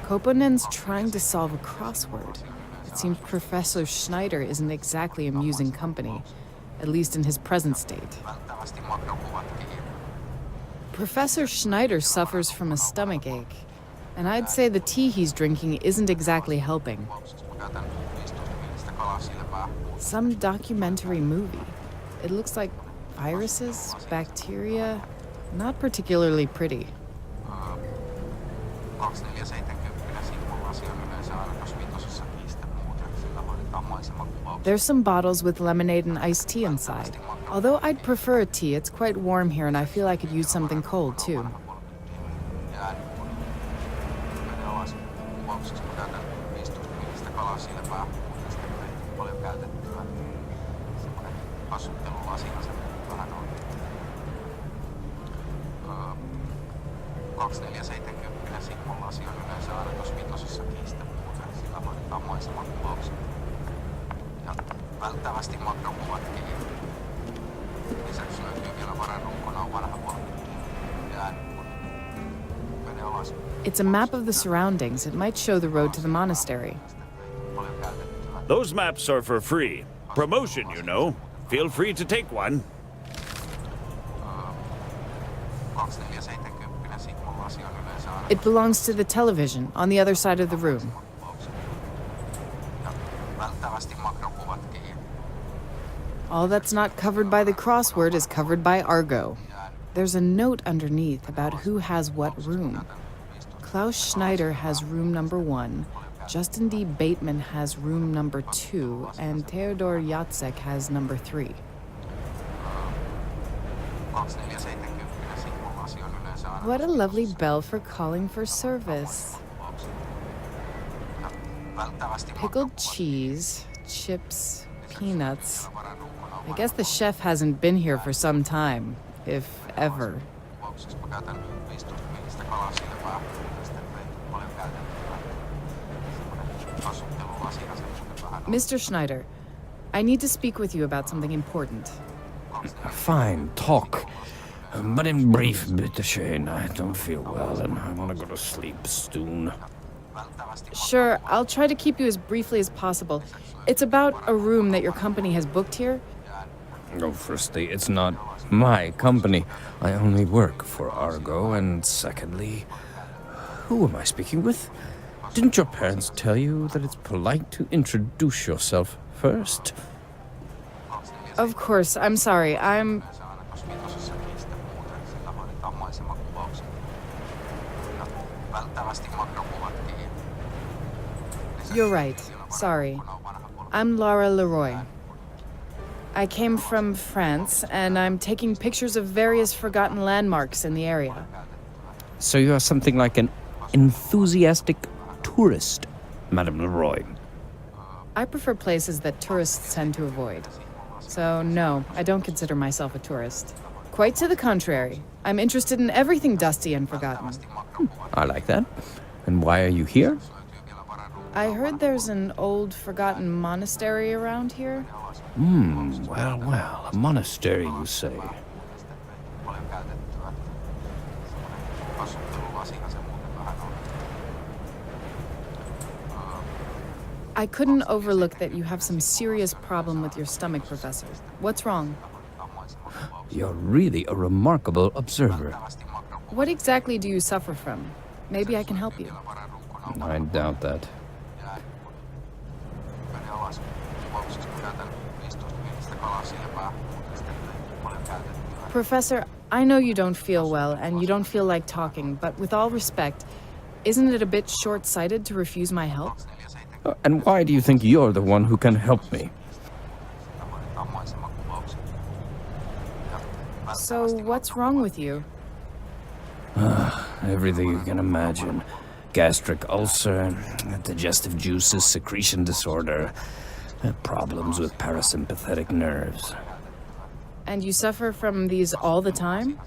Koponen's trying to solve a crossword. It seems Professor Schneider isn't exactly amusing company, at least in his present state. Professor Schneider suffers from a stomach ache, and I'd say the tea he's drinking isn't exactly helping. Some documentary movie. It looks like viruses, bacteria, not particularly pretty. There's some bottles with lemonade and iced tea inside. Although I'd prefer a tea, it's quite warm here and I feel I could use something cold too. It's a map of the surroundings. It might show the road to the monastery. Those maps are for free. Promotion, you know. Feel free to take one. It belongs to the television on the other side of the room. All that's not covered by the crossword is covered by Argo. There's a note underneath about who has what room. Klaus Schneider has room number 1, Justin D. Bateman has room number 2, and Theodor Jacek has number 3. What a lovely bell for calling for service. Pickled cheese, chips, peanuts. I guess the chef hasn't been here for some time, if ever. Mr. Schneider, I need to speak with you about something important. Fine, talk. But in brief, bitteschön, I don't feel well and I want to go to sleep soon. Sure, I'll try to keep you as briefly as possible. It's about a room that your company has booked here. Oh, firstly, it's not my company. I only work for Argo, and secondly, who am I speaking with? Didn't your parents tell you that it's polite to introduce yourself first? Of course, I'm sorry. You're right. Sorry. I'm Laura Leroy. I came from France, and I'm taking pictures of various forgotten landmarks in the area. So you are something like an enthusiastic tourist, Madame Leroy. I prefer places that tourists tend to avoid. So no, I don't consider myself a tourist. Quite to the contrary. I'm interested in everything dusty and forgotten. I like that. And why are you here? I heard there's an old, forgotten monastery around here. Well, a monastery, you say. I couldn't overlook that you have some serious problem with your stomach, Professor. What's wrong? You're really a remarkable observer. What exactly do you suffer from? Maybe I can help you. I doubt that. Professor, I know you don't feel well and you don't feel like talking, but with all respect, isn't it a bit short-sighted to refuse my help? And why do you think you're the one who can help me? So what's wrong with you? Everything you can imagine. Gastric ulcer, digestive juices, secretion disorder, problems with parasympathetic nerves. And you suffer from these all the time?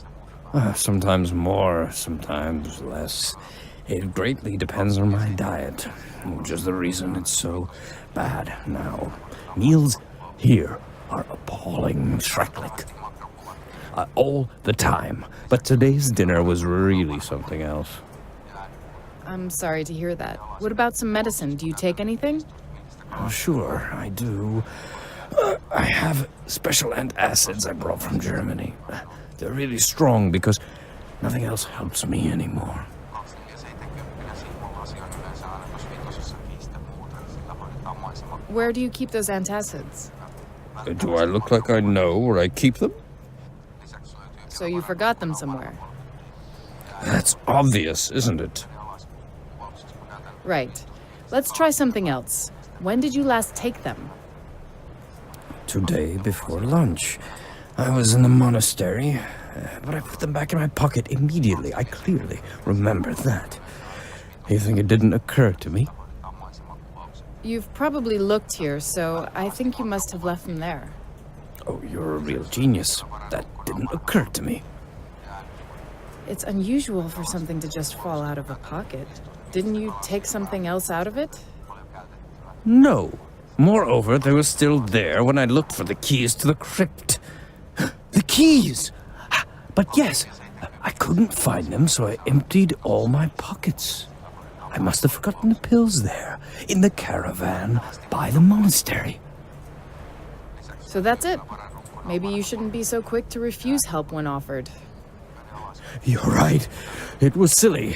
Sometimes more, sometimes less. It greatly depends on my diet, which is the reason it's so bad now. Meals here are appalling, schrecklich. All the time. But today's dinner was really something else. I'm sorry to hear that. What about some medicine? Do you take anything? Oh, sure, I do. I have special antacids I brought from Germany. They're really strong because nothing else helps me anymore. Where do you keep those antacids? Do I look like I know where I keep them? So you forgot them somewhere. That's obvious, isn't it? Right. Let's try something else. When did you last take them? Today before lunch. I was in the monastery, but I put them back in my pocket immediately. I clearly remember that. You think it didn't occur to me? You've probably looked here, so I think you must have left them there. Oh, you're a real genius. That didn't occur to me. It's unusual for something to just fall out of a pocket. Didn't you take something else out of it? No. Moreover, they were still there when I looked for the keys to the crypt. The keys! But yes, I couldn't find them, so I emptied all my pockets. I must have forgotten the pills there, in the caravan by the monastery. So that's it. Maybe you shouldn't be so quick to refuse help when offered. You're right. It was silly.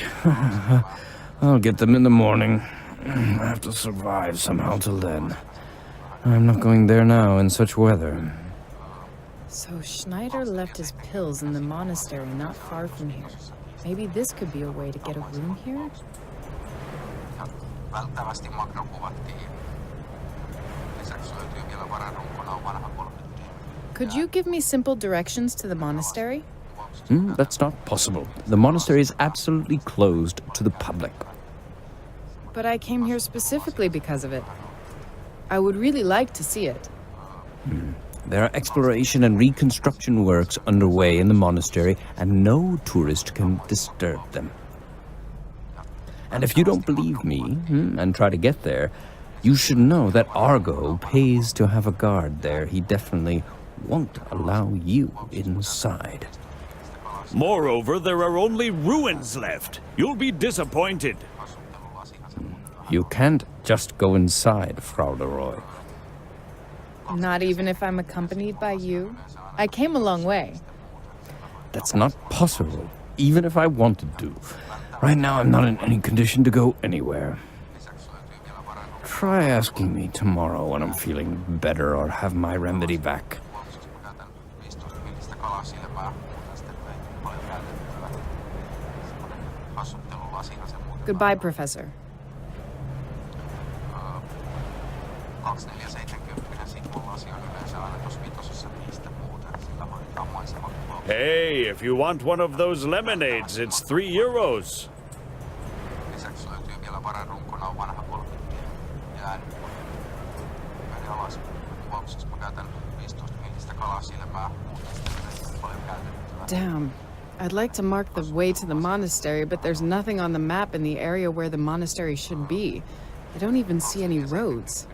I'll get them in the morning. I have to survive somehow till then. I'm not going there now in such weather. So Schneider left his pills in the monastery not far from here. Maybe this could be a way to get a room here? Could you give me simple directions to the monastery? That's not possible. The monastery is absolutely closed to the public. But I came here specifically because of it. I would really like to see it. There are exploration and reconstruction works underway in the monastery, and no tourist can disturb them. And if you don't believe me, and try to get there, you should know that Argo pays to have a guard there. He definitely won't allow you inside. Moreover, there are only ruins left. You'll be disappointed. You can't just go inside, Frau Leroy. Not even if I'm accompanied by you? I came a long way. That's not possible, even if I wanted to. Right now, I'm not in any condition to go anywhere. Try asking me tomorrow when I'm feeling better or have my remedy back. Goodbye, Professor. Hey, if you want one of those lemonades, it's €3. Damn. I'd like to mark the way to the monastery, but there's nothing on the map in the area where the monastery should be. I don't even see any roads.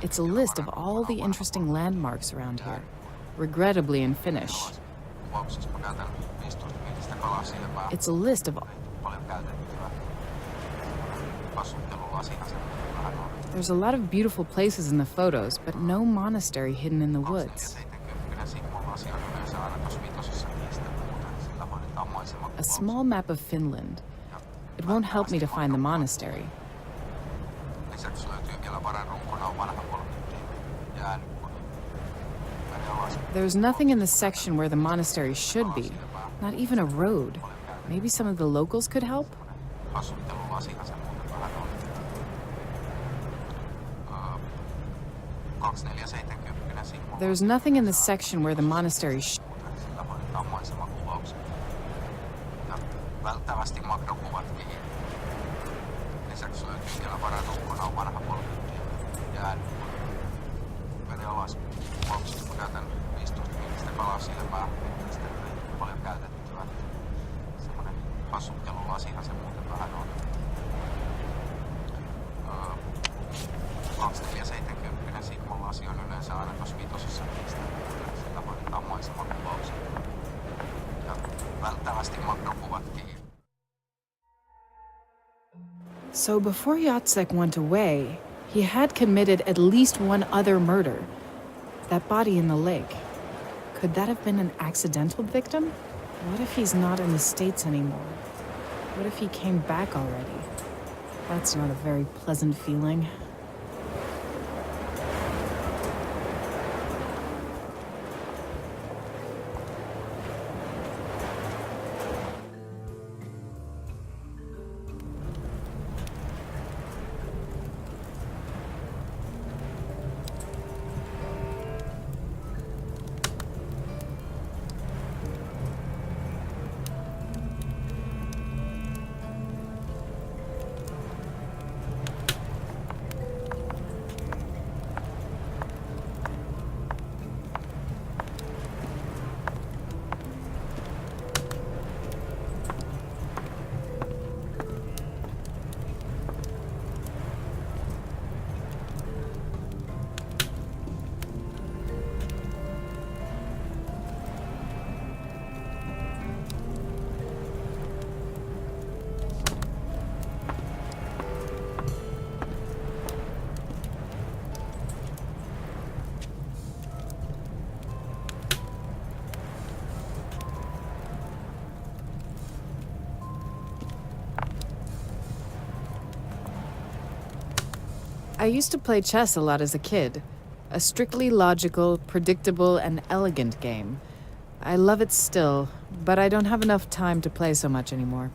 It's a list of all the interesting landmarks around here, regrettably in Finnish. It's a list of... There's a lot of beautiful places in the photos, but no monastery hidden in the woods. A small map of Finland. It won't help me to find the monastery. There's nothing in the section where the monastery should be. Not even a road. Maybe some of the locals could help? There's nothing in the section where the monastery So before Jacek went away, he had committed at least one other murder. That body in the lake. Could that have been an accidental victim? What if he's not in the States anymore? What if he came back already? That's not a very pleasant feeling. I used to play chess a lot as a kid. A strictly logical, predictable, and elegant game. I love it still, but I don't have enough time to play so much anymore.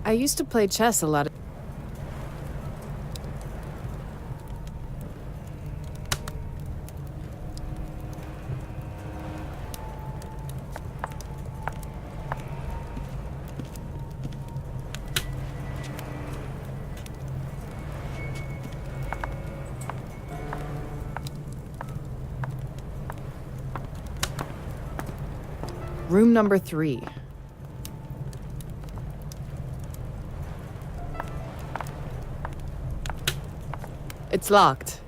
I used to play chess a lot. Room number 3. It's locked.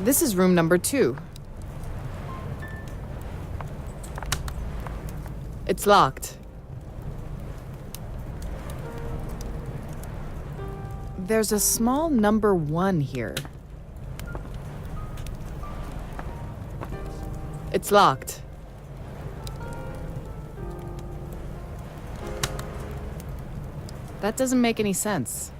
This is room number 2. It's locked. There's a small number 1 here. It's locked. That doesn't make any sense.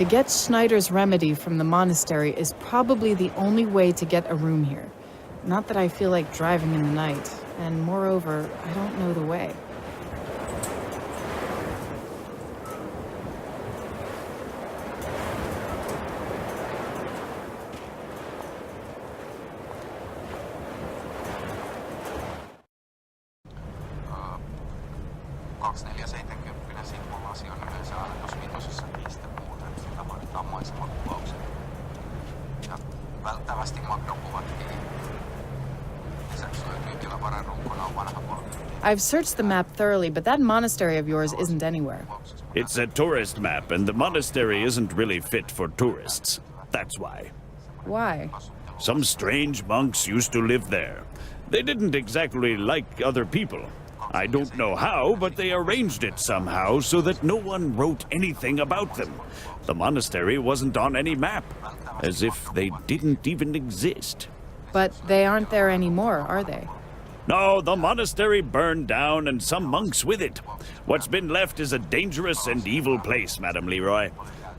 To get Schneider's remedy from the monastery is probably the only way to get a room here. Not that I feel like driving in the night, and moreover, I don't know the way. I've searched the map thoroughly, but that monastery of yours isn't anywhere. It's a tourist map, and the monastery isn't really fit for tourists. That's why. Why? Some strange monks used to live there. They didn't exactly like other people. I don't know how, but they arranged it somehow so that no one wrote anything about them. The monastery wasn't on any map, as if they didn't even exist. But they aren't there anymore, are they? No, the monastery burned down and some monks with it. What's been left is a dangerous and evil place, Madame Leroy.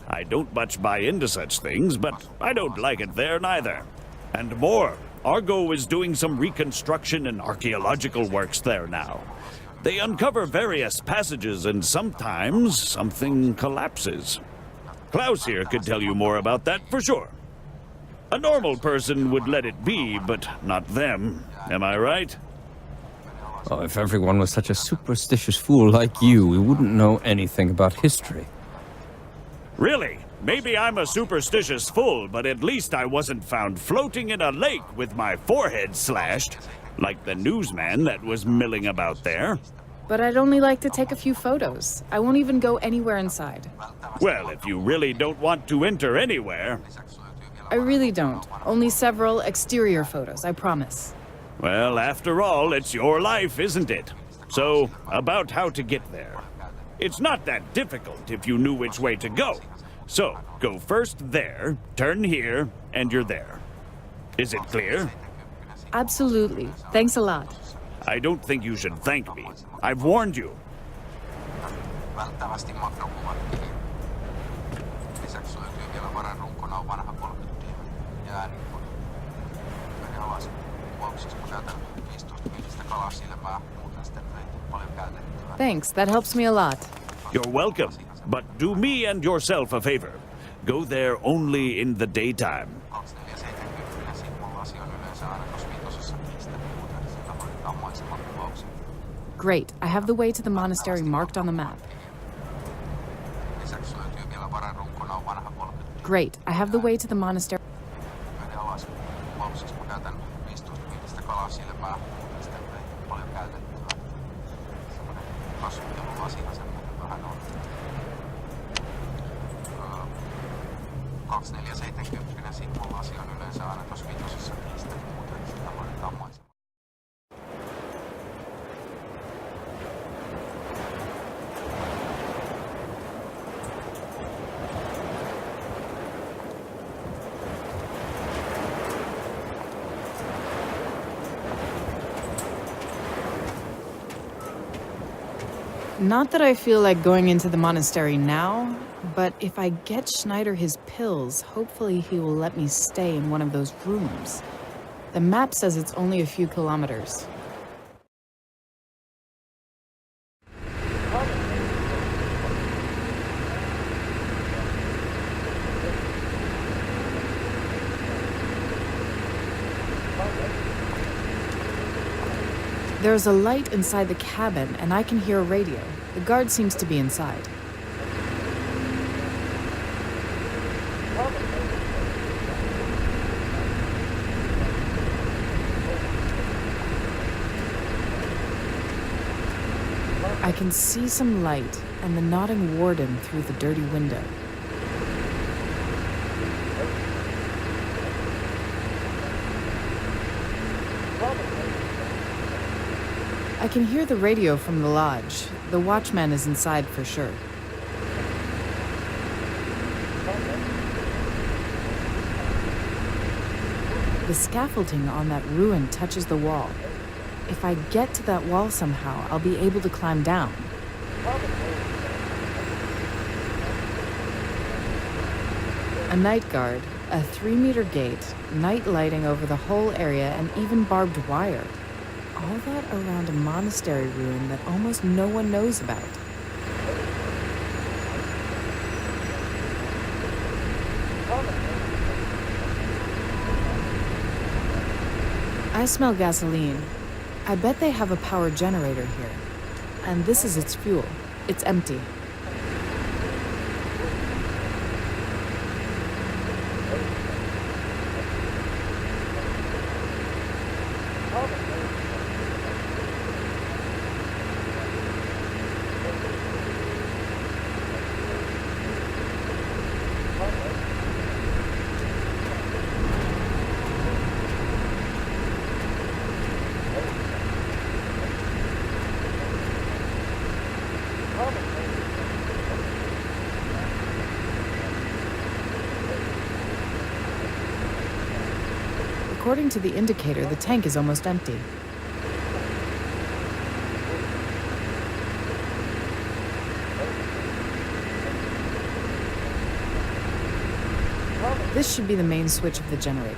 I don't much buy into such things, but I don't like it there neither. And more, Argo is doing some reconstruction and archaeological works there now. They uncover various passages and sometimes something collapses. Klaus here could tell you more about that for sure. A normal person would let it be, but not them. Am I right? Oh, if everyone was such a superstitious fool like you, we wouldn't know anything about history. Really? Maybe I'm a superstitious fool, but at least I wasn't found floating in a lake with my forehead slashed, like the newsman that was milling about there. But I'd only like to take a few photos. I won't even go anywhere inside. Well, if you really don't want to enter anywhere... I really don't. Only several exterior photos, I promise. Well, after all, it's your life, isn't it? So, about how to get there. It's not that difficult if you knew which way to go. So, go first there, turn here, and you're there. Is it clear? Absolutely. Thanks a lot. I don't think you should thank me. I've warned you. Välttävästi makrokuvatkin. Lisäksi löytyy vielä varanrunkona vanha polkuttie ja äänikone. Mene alas kuvauksissa, kun käytän 15 millistä kalasilmää, muuten sitten ei paljon käytettävää. Thanks, that helps me a lot. You're welcome. But do me and yourself a favor. Go there only in the daytime. 2470 simulasi on yleensä aina tuossa viitosessa kiistä, muuten sillä hoidetaan maisemakuvauksia. Great, I have the way to the monastery marked on the map. Lisäksi löytyy vielä varanrunkona vanha polkuttie. Great, I have the way to the monastery. Mene alas kuvauksissa, kun käytän 15 millistä kalasilmää, muuten sitten ei paljon käytettävää. Semmoinen kasvitteluvasina semmoinen vähän on. 2470 simulasi on yleensä aina tuossa viitosessa kiistä, muuten sitä hoidetaan maisema. Not that I feel like going into the monastery now, but if I get Schneider his pills, hopefully he will let me stay in one of those rooms. The map says it's only a few kilometers. There's a light inside the cabin, and I can hear a radio. The guard seems to be inside. I can see some light and the nodding warden through the dirty window. I can hear the radio from the lodge. The watchman is inside for sure. The scaffolding on that ruin touches the wall. If I get to that wall somehow, I'll be able to climb down. A night guard, a 3-meter gate, night lighting over the whole area, and even barbed wire. All that around a monastery ruin that almost no one knows about. I smell gasoline. I bet they have a power generator here. And this is its fuel. It's empty. According to the indicator, the tank is almost empty. This should be the main switch of the generator.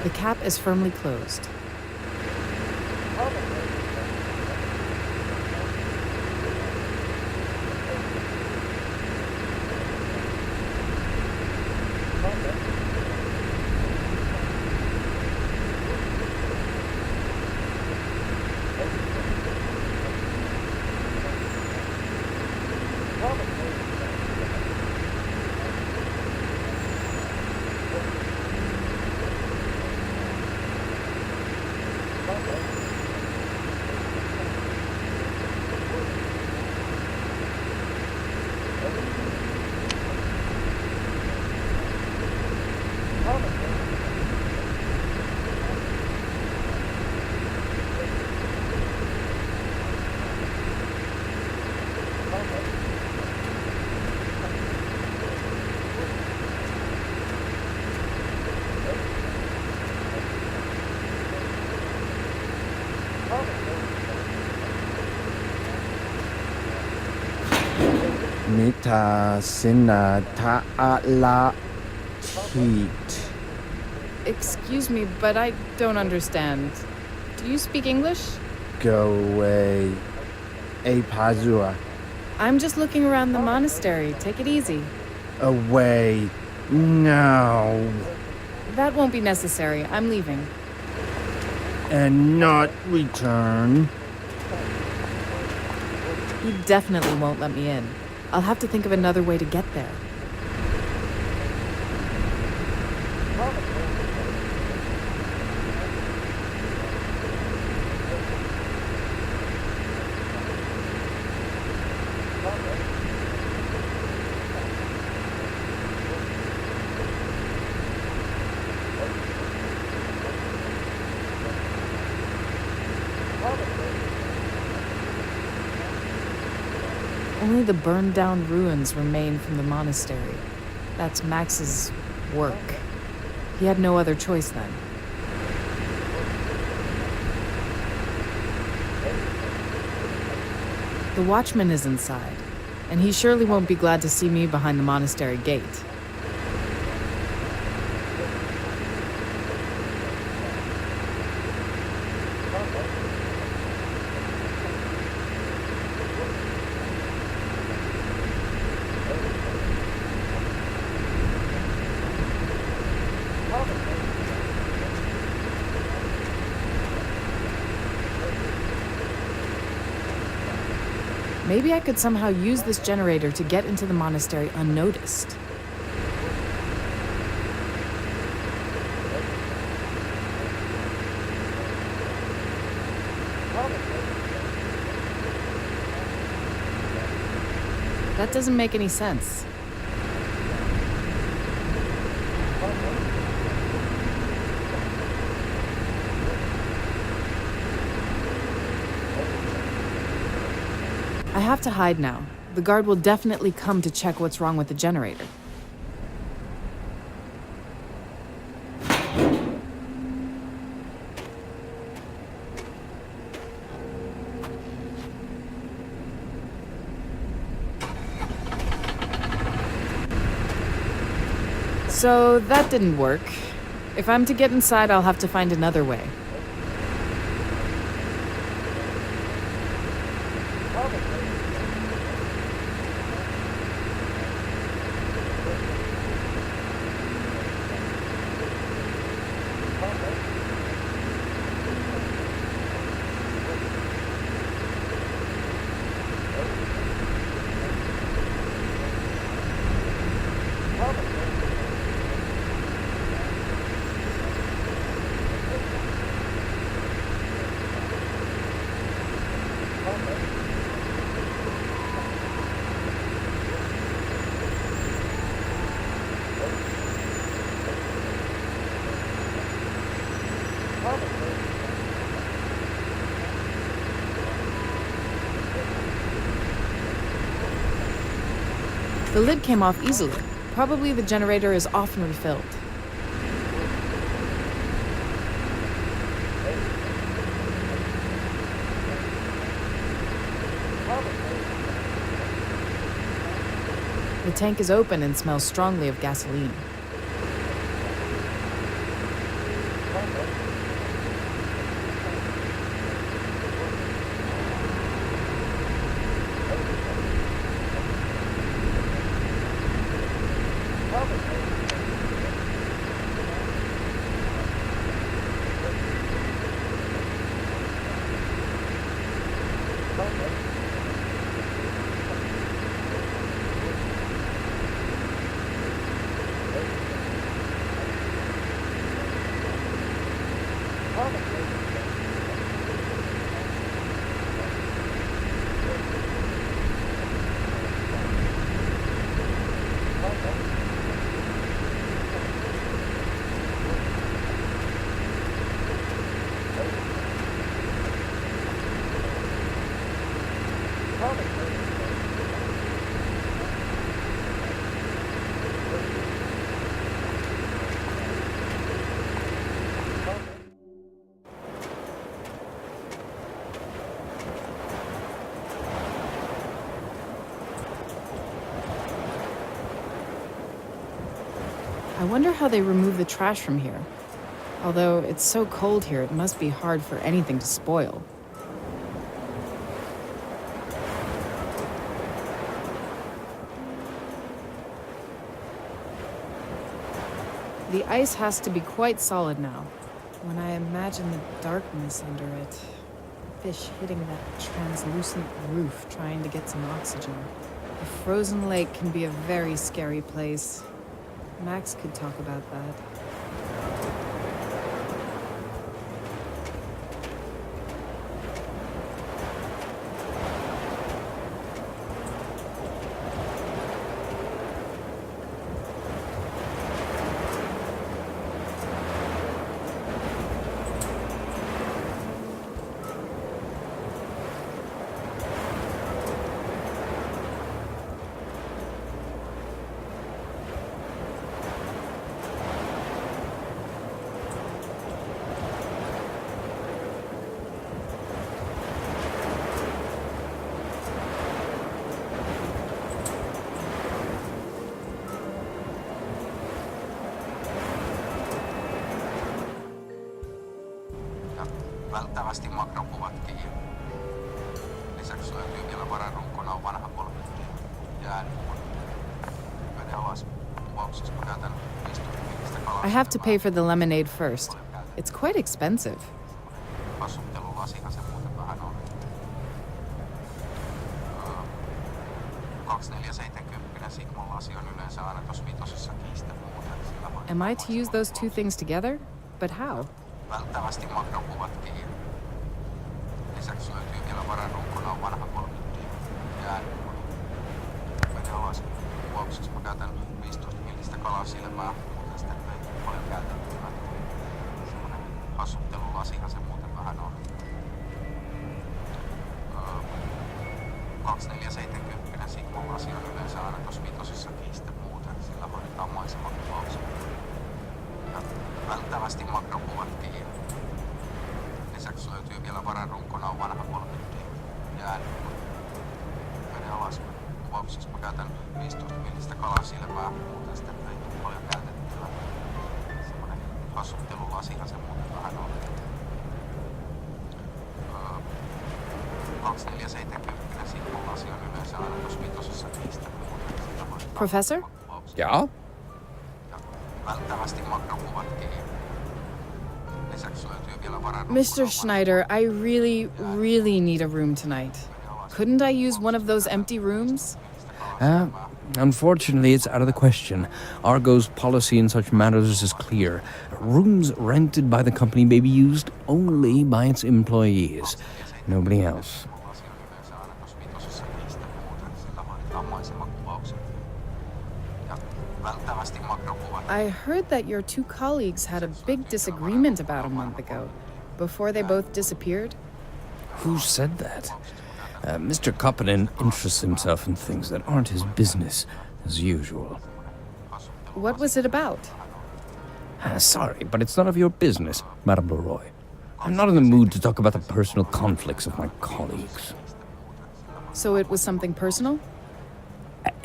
The cap is firmly closed. Mita sina ta'ala teat. Excuse me, but I don't understand. Do you speak English? Go away. A pazua. I'm just looking around the monastery. Take it easy. Away. No. That won't be necessary. I'm leaving. And not return. He definitely won't let me in. I'll have to think of another way to get there. Only the burned down ruins remain from the monastery. That's Max's work. He had no other choice then. The watchman is inside, and he surely won't be glad to see me behind the monastery gate. Maybe I could somehow use this generator to get into the monastery unnoticed. That doesn't make any sense. I have to hide now. The guard will definitely come to check what's wrong with the generator. So that didn't work. If I'm to get inside, I'll have to find another way. The lid came off easily. Probably the generator is often refilled. The tank is open and smells strongly of gasoline. I wonder how they remove the trash from here. Although it's so cold here, it must be hard for anything to spoil. The ice has to be quite solid now. When I imagine the darkness under it, fish hitting that translucent roof trying to get some oxygen. A frozen lake can be a very scary place. Max could talk about that. Välttävästi makrokuvatkin. Lisäksi löytyy vielä vararunkona on vanha polkittiin ja äänipuoli. Veden alas. Kuvauksessa mä käytän 15 millistä kalaa. I have to pay for the lemonade first. It's quite expensive. Passuttelulasihan se muuten vähän on. 2470 Sigmon lasi on yleensä aina tuossa vitosessa kiistä muuten. Am I to use those two things together? But how? Välttävästi makrokuvatkin. Lisäksi löytyy vielä vararunkona on vanha polkittiin ja äänipuoli. Veden alas. Kuvauksessa mä käytän 15 millistä kalasilmää, muuten sitten ei paljon käytettyä. Semmonen hassuttelulasihan se muuten vähän on. 2470 Sigmon lasi on yleensä aina tuossa vitosessa kiistä muuten. Sillä hoidetaan maisemakuvauksia. Välttävästi makrokuvatkin. Lisäksi löytyy vielä vararunkona on vanha polkittiin ja äänipuoli. Veden alas. Kuvauksessa mä käytän 15 millistä kalasilmää, muuten sitten ei tule paljon käytettyä. Semmonen hassuttelulasihan se muuten vähän on. 2470 Sigmon lasi on yleensä aina tuossa vitosessa kiistä muuten. Sillä hoidetaan Professor? Ja? Välttävästi makrokuvatkin. Lisäksi löytyy vielä vararunkona. Mr. Schneider, I really need a room tonight. Couldn't I use one of those empty rooms? Unfortunately, it's out of the question. Argo's policy in such matters is clear. Rooms rented by the company may be used only by its employees. Nobody else. I heard that your two colleagues had a big disagreement about a month ago, before they both disappeared. Who said that? Mr. Koppinen interests himself in things that aren't his business. as usual. What was it about? Sorry, but it's none of your business, Madame Leroy. I'm not in the mood to talk about the personal conflicts of my colleagues. So it was something personal?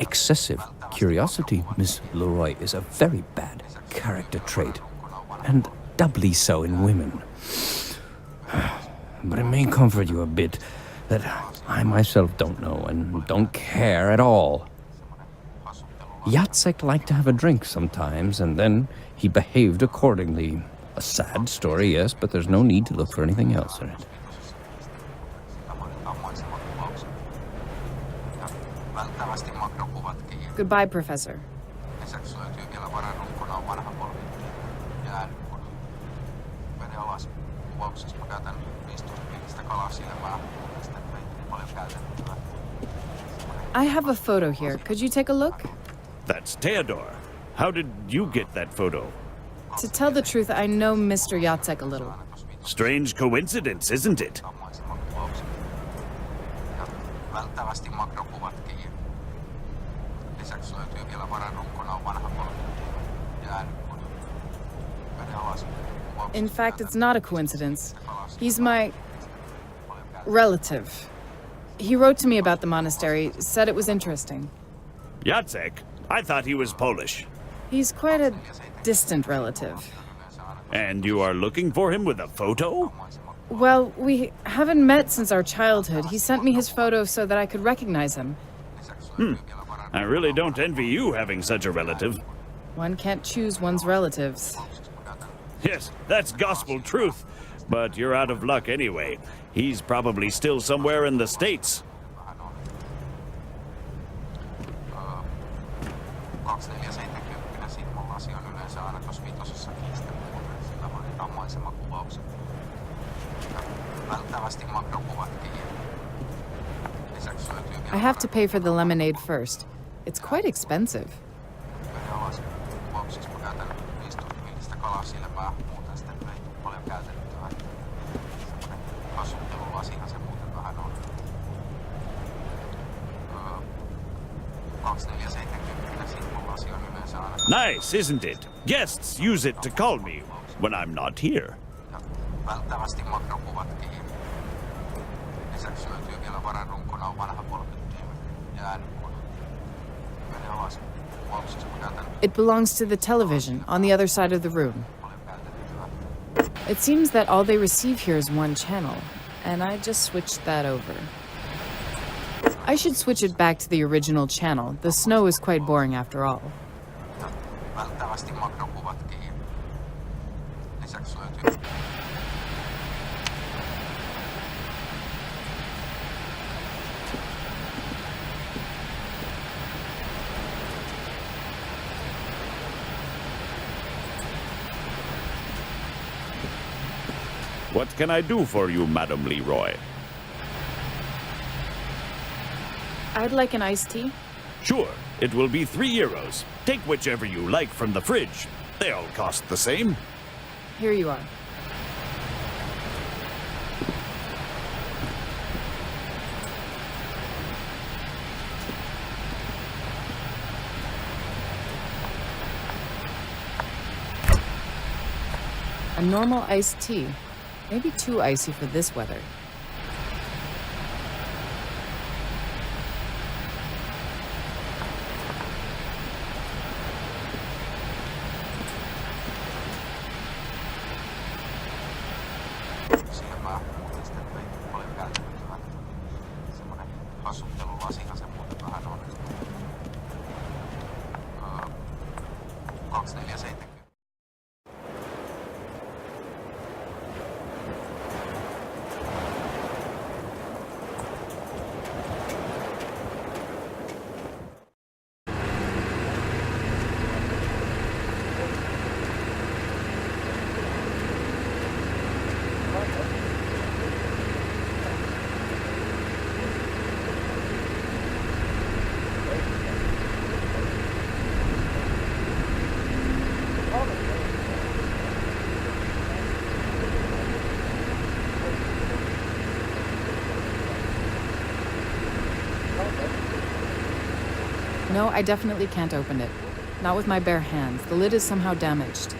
Excessive curiosity, Miss Leroy, is a very bad character trait, and doubly so in women. But it may comfort you a bit that I myself don't know and don't care at all. Jacek liked to have a drink sometimes, and then he behaved accordingly. A sad story, yes, but there's no need to look for anything else in it. Goodbye, Professor. Lisäksi löytyy vielä vararunkona vanha polvi ja äänikone. Mene alas. Kuvauksessa mä käytän 15 pienistä kalaa silmää, mutta sitten ei paljon käytettyä. I have a photo here. Could you take a look? That's Theodore. How did you get that photo? To tell the truth, I know Mr. Jacek a little. Strange coincidence, isn't it? Ja välttävästi makrokuvatkin. Lisäksi löytyy vielä vararunkona vanha polvi ja äänikone. Mene alas. In fact, it's not a coincidence. He's my relative. He wrote to me about the monastery, said it was interesting. Jacek? I thought he was Polish. He's quite a distant relative. And you are looking for him with a photo? Well, we haven't met since our childhood. He sent me his photo so that I could recognize him. I really don't envy you having such a relative. One can't choose one's relatives. Yes, that's gospel truth. But you're out of luck anyway. He's probably still somewhere in the States. 2470 siitä mun lasi on yleensä aina tuossa vitosessa kiistämuuteen. Sillä vaaditaan maisemakuvaukset. Ja välttävästi makrokuvatkin. Lisäksi löytyy vielä I have to pay for the lemonade first. It's quite expensive. mene alas. Kuvauksessa mä käytän 15 millistä kalaa silmää. Muuten sitten ei tule paljon käytettyä. Semmonen kasuttelulasihan se muuten vähän on. 2470 siitä mun lasi on yleensä aina. Nice, isn't it? Guests use it to call me when I'm not here. Ja välttävästi makrokuvatkin. Lisäksi löytyy vielä vararunkona vanha polkittiin ja äänikone. Mene alas. Kuvauksessa mä käytän It belongs to the television on the other side of the room. paljon käytettyä. It seems that all they receive here is one channel, and I just switched that over. I should switch it back to the original channel. The snow is quite boring after all. Ja välttävästi makrokuvatkin. Lisäksi löytyy What can I do for you, Madame Leroy? I'd like an iced tea. Sure, it will be €3. Take whichever you like from the fridge. They all cost the same. Here you are. A normal iced tea. Maybe too icy for this weather. silmää. Muuten sitten ei tule paljon käytettyä. Semmonen hasuttelulasihan se muuten vähän on. 2470. No, I definitely can't open it. Not with my bare hands. The lid is somehow damaged.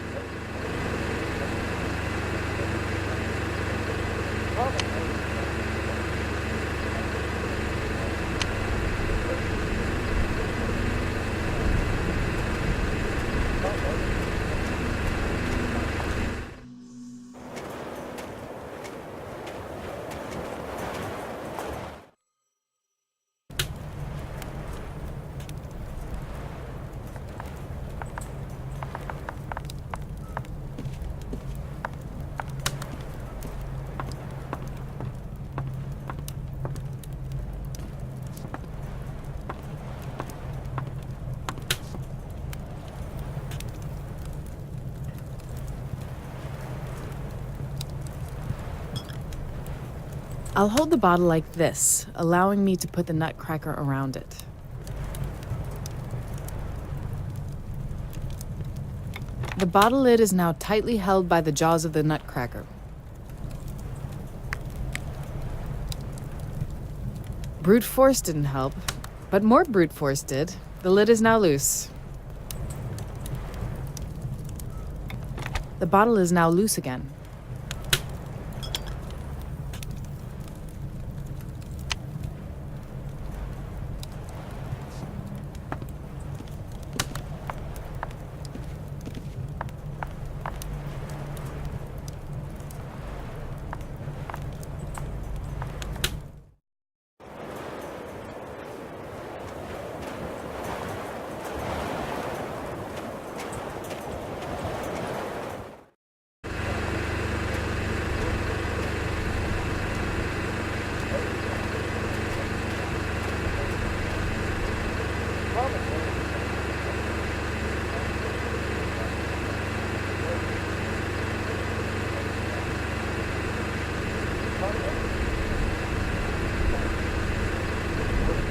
I'll hold the bottle like this, allowing me to put the nutcracker around it. The bottle lid is now tightly held by the jaws of the nutcracker. Brute force didn't help, but more brute force did. The lid is now loose. The bottle is now loose again.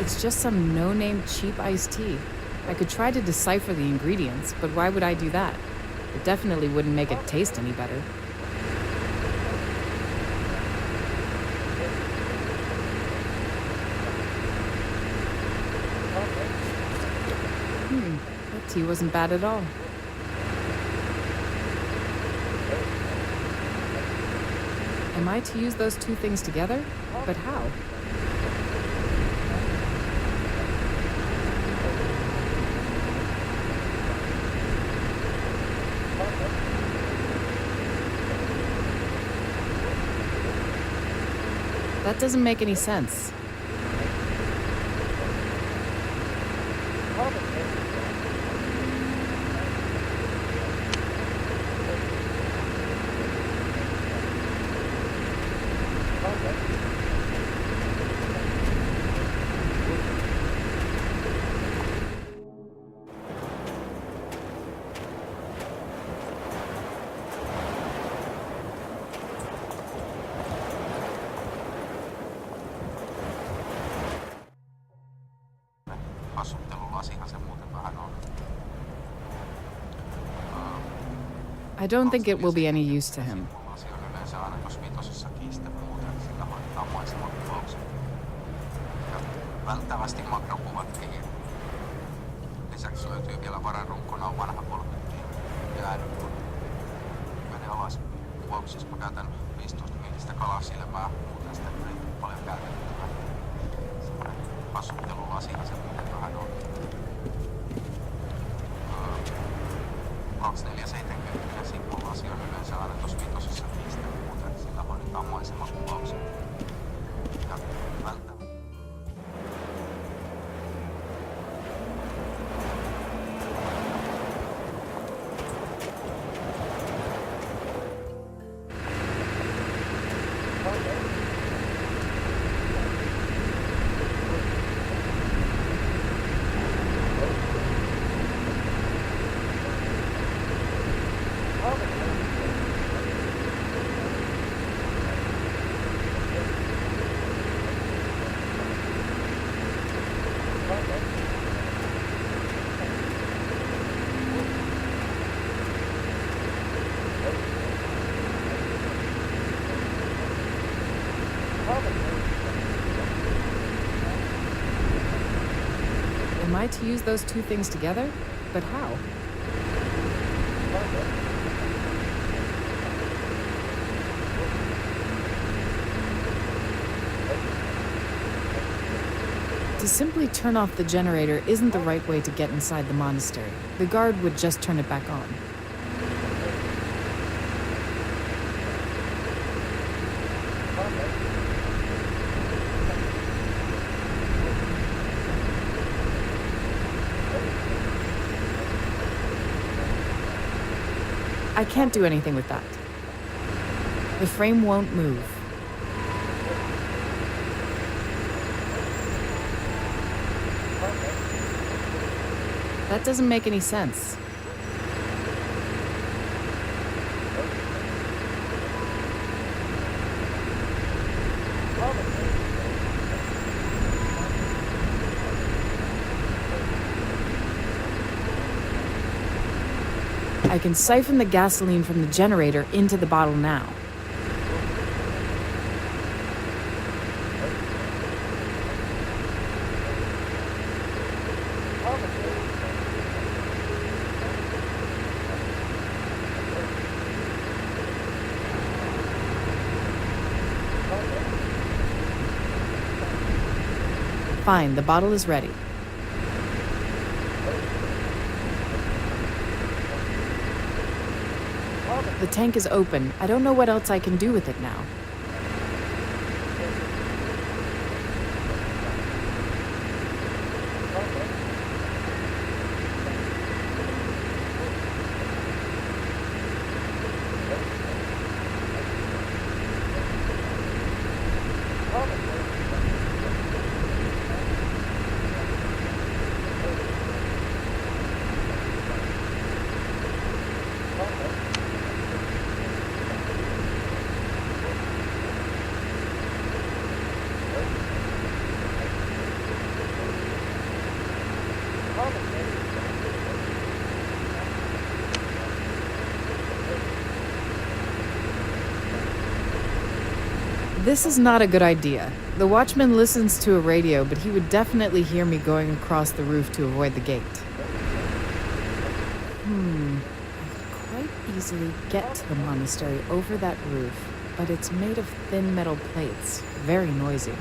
It's just some no-name cheap iced tea. I could try to decipher the ingredients, but why would I do that? It definitely wouldn't make it taste any better. That tea wasn't bad at all. Am I to use those two things together? But how? That doesn't make any sense. Hassuttelulasihan se muuten vähän on. I don't think it will be any use to him. Lasi on yleensä aina jos vitosessa kiistä muuten, sillä hoidetaan maiseman kuvaukset. Ja välttävästi makrokuvat ei. Lisäksi löytyy vielä vararunkona vanha polkuttiin ja äänikuvia. Mene alas. Kuvauksissa mä käytän 15 millistä kalasilmää, muuten sitä ei paljon käytettävää. Semmoinen hassuttelulasihan se muuten vähän on. 2470 sivun lasi on yleensä aina tuossa vitosessa kiistä muuten, sillä hoidetaan maisemakuvaukset. Ja välttämättä. I to use those two things together? But how? To simply turn off the generator isn't the right way to get inside the monastery. The guard would just turn it back on. I can't do anything with that. The frame won't move. That doesn't make any sense. I can siphon the gasoline from the generator into the bottle now. Fine, the bottle is ready. The tank is open. I don't know what else I can do with it now. This is not a good idea. The watchman listens to a radio, but he would definitely hear me going across the roof to avoid the gate. I could quite easily get to the monastery over that roof, but it's made of thin metal plates, very noisy.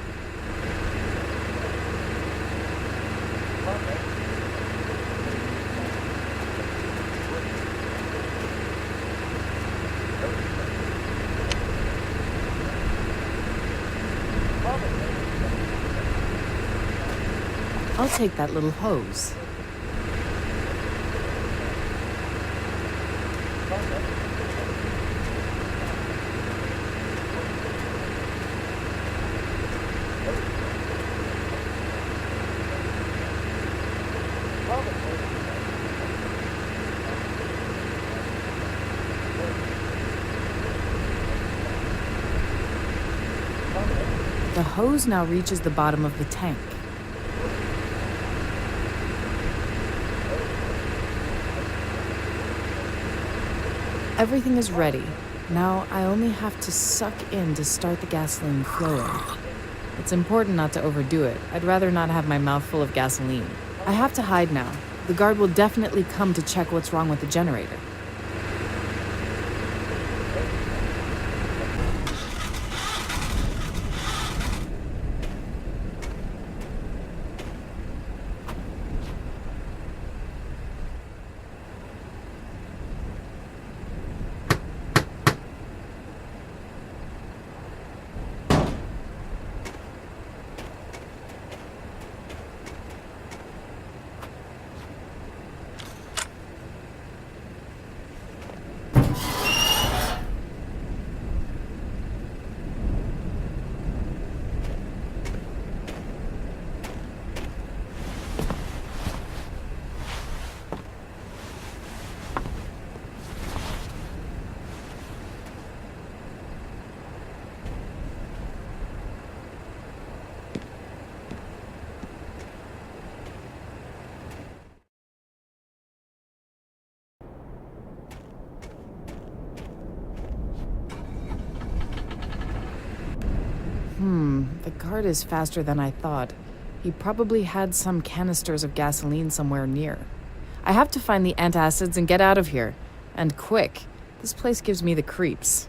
I'll take that little hose. The hose now reaches the bottom of the tank. Everything is ready. Now I only have to suck in to start the gasoline flowing. It's important not to overdo it. I'd rather not have my mouth full of gasoline. I have to hide now. The guard will definitely come to check what's wrong with the generator. The guard is faster than I thought. He probably had some canisters of gasoline somewhere near. I have to find the antacids and get out of here. And quick. This place gives me the creeps.